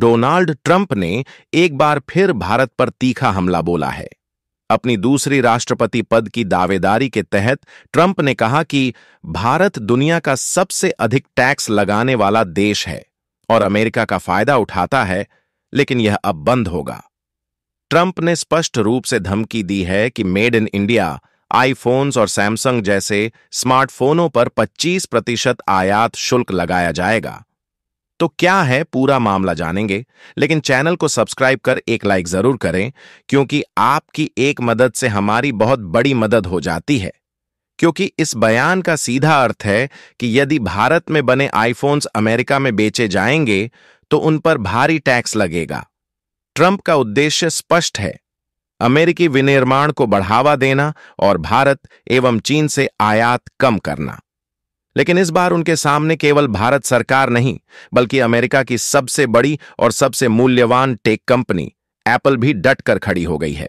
Donald Trump ने एक बार फिर भारत पर तीखा हमला बोला है। अपनी दूसरी राष्ट्रपति पद की दावेदारी के तहत ट्रंप ने कहा कि भारत दुनिया का सबसे अधिक टैक्स लगाने वाला देश है और अमेरिका का फायदा उठाता है, लेकिन यह अब बंद होगा। ट्रंप ने स्पष्ट रूप से धमकी दी है कि मेड इन इंडिया आईफोन्स और सैमसंग जैसे स्मार्टफोनों पर 25% आयात शुल्क लगाया जाएगा। तो क्या है पूरा मामला जानेंगे, लेकिन चैनल को सब्सक्राइब कर एक लाइक जरूर करें, क्योंकि आपकी एक मदद से हमारी बहुत बड़ी मदद हो जाती है। क्योंकि इस बयान का सीधा अर्थ है कि यदि भारत में बने आईफोन्स अमेरिका में बेचे जाएंगे तो उन पर भारी टैक्स लगेगा। ट्रंप का उद्देश्य स्पष्ट है, अमेरिकी विनिर्माण को बढ़ावा देना और भारत एवं चीन से आयात कम करना। लेकिन इस बार उनके सामने केवल भारत सरकार नहीं, बल्कि अमेरिका की सबसे बड़ी और सबसे मूल्यवान टेक कंपनी एप्पल भी डट कर खड़ी हो गई है।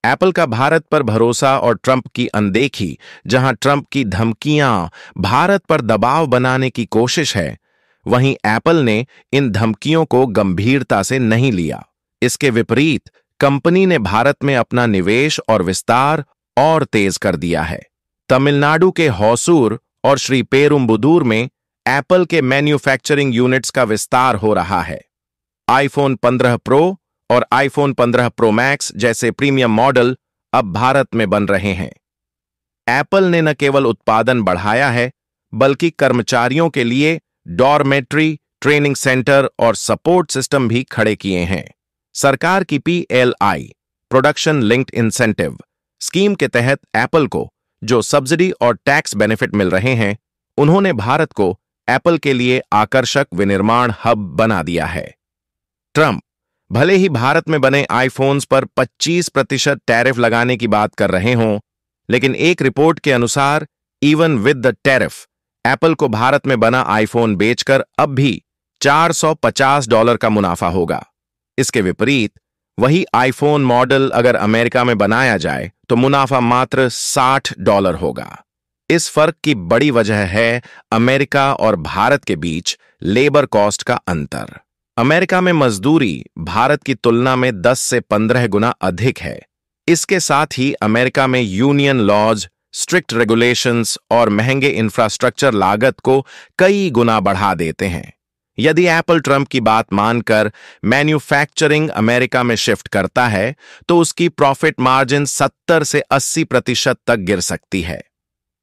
एप्पल का भारत पर भरोसा और ट्रंप की अनदेखी, जहां ट्रंप की धमकियां भारत पर दबाव बनाने की कोशिश है, वहीं एप्पल ने इन धमकियों को गंभीरता से नहीं लिया। इसके विपरीत कंपनी ने भारत में अपना निवेश और विस्तार और तेज कर दिया है। तमिलनाडु के होसूर और श्री पेरुम्बुदूर में एप्पल के मैन्युफैक्चरिंग यूनिट्स का विस्तार हो रहा है। आईफोन 15 प्रो और आईफोन 15 प्रो मैक्स जैसे प्रीमियम मॉडल अब भारत में बन रहे हैं। एप्पल ने न केवल उत्पादन बढ़ाया है, बल्कि कर्मचारियों के लिए डॉर्मेट्री, ट्रेनिंग सेंटर और सपोर्ट सिस्टम भी खड़े किए हैं। सरकार की PLI production linked incentive scheme के तहत एप्पल को जो सब्सिडी और टैक्स बेनिफिट मिल रहे हैं, उन्होंने भारत को एप्पल के लिए आकर्षक विनिर्माण हब बना दिया है। ट्रंप भले ही भारत में बने आईफोन्स पर 25% टैरिफ लगाने की बात कर रहे हों, लेकिन एक रिपोर्ट के अनुसार even with the tariff Apple को भारत में बना आईफोन बेचकर अब भी $450 का मुनाफा होगा। इसके विपरीत वही आईफोन मॉडल अगर अमेरिका में बनाया जाए तो मुनाफा मात्र $60 होगा। इस फर्क की बड़ी वजह है अमेरिका और भारत के बीच लेबर कॉस्ट का अंतर। अमेरिका में मजदूरी भारत की तुलना में 10 से 15 गुना अधिक है। इसके साथ ही अमेरिका में यूनियन लॉज, स्ट्रिक्ट रेगुलेशंस और महंगे इंफ्रास्ट्रक्चर लागत को कई गुना बढ़ा देते हैं। यदि एप्पल ट्रंप की बात मानकर मैन्युफैक्चरिंग अमेरिका में शिफ्ट करता है, तो उसकी प्रॉफिट मार्जिन 70 से 80% तक गिर सकती है।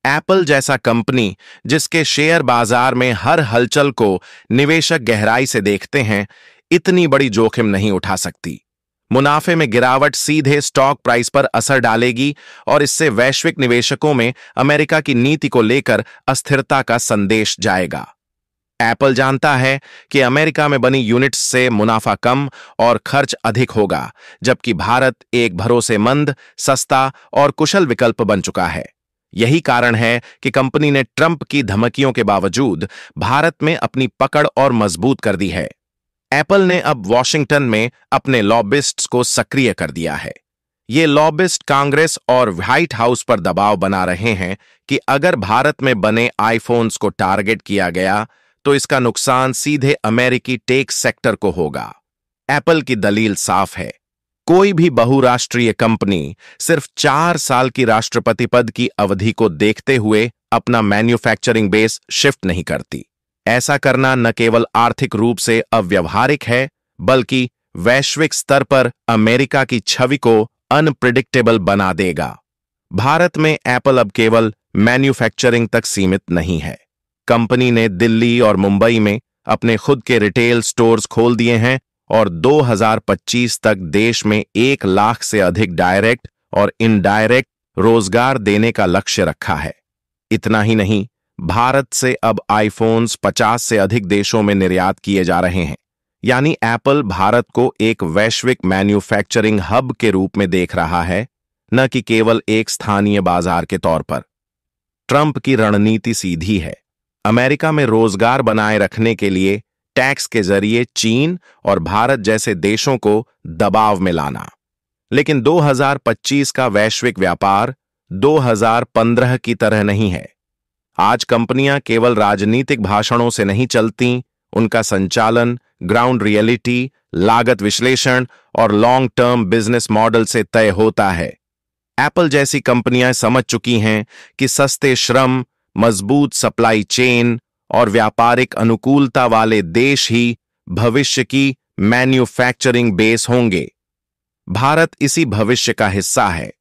एप्पल जैसा कंपनी जिसके शेयर बाजार में हर हलचल को निवेशक गहराई से देखते हैं, इतनी बड़ी जोखिम नहीं उठा सकती। मुनाफे में गिरावट सीधे स्टॉक प्राइस पर असर डालेगी और इससे वैश्विक निवेशकों में अमेरिका की नीति को लेकर अस्थिरता का संदेश जाएगा। एप्पल जानता है कि अमेरिका में बनी यूनिट्स से मुनाफा कम और खर्च अधिक होगा, जबकि भारत एक भरोसेमंद, सस्ता और कुशल विकल्प बन चुका है। यही कारण है कि कंपनी ने ट्रंप की धमकियों के बावजूद भारत में अपनी पकड़ और मजबूत कर दी है। एप्पल ने अब वॉशिंगटन में अपने लॉबिस्ट्स को सक्रिय कर दिया है। ये लॉबिस्ट कांग्रेस और व्हाइट हाउस पर दबाव बना रहे हैं कि अगर भारत में बने आईफोन्स को टारगेट किया गया तो इसका नुकसान सीधे अमेरिकी टेक सेक्टर को होगा। एप्पल की दलील साफ है, कोई भी बहुराष्ट्रीय कंपनी सिर्फ 4 साल की राष्ट्रपति पद की अवधि को देखते हुए अपना मैन्युफैक्चरिंग बेस शिफ्ट नहीं करती। ऐसा करना न केवल आर्थिक रूप से अव्यावहारिक है, बल्कि वैश्विक स्तर पर अमेरिका की छवि को अनप्रिडिक्टेबल बना देगा। भारत में एप्पल अब केवल मैन्युफैक्चरिंग तक सीमित नहीं है। कंपनी ने दिल्ली और मुंबई में अपने खुद के रिटेल स्टोर्स खोल दिए हैं और 2025 तक देश में 1 लाख से अधिक डायरेक्ट और इनडायरेक्ट रोजगार देने का लक्ष्य रखा है। इतना ही नहीं, भारत से अब आईफोन्स 50 से अधिक देशों में निर्यात किए जा रहे हैं। यानी एप्पल भारत को एक वैश्विक मैन्युफैक्चरिंग हब के रूप में देख रहा है, न कि केवल एक स्थानीय बाजार के तौर पर। ट्रंप की रणनीति सीधी है, अमेरिका में रोजगार बनाए रखने के लिए टैक्स के जरिए चीन और भारत जैसे देशों को दबाव में लाना। लेकिन 2025 का वैश्विक व्यापार 2015 की तरह नहीं है। आज कंपनियां केवल राजनीतिक भाषणों से नहीं चलती, उनका संचालन ग्राउंड रियलिटी, लागत विश्लेषण और लॉन्ग टर्म बिजनेस मॉडल से तय होता है। एप्पल जैसी कंपनियां समझ चुकी हैं कि सस्ते श्रम, मजबूत सप्लाई चेन और व्यापारिक अनुकूलता वाले देश ही भविष्य की मैन्युफैक्चरिंग बेस होंगे। भारत इसी भविष्य का हिस्सा है।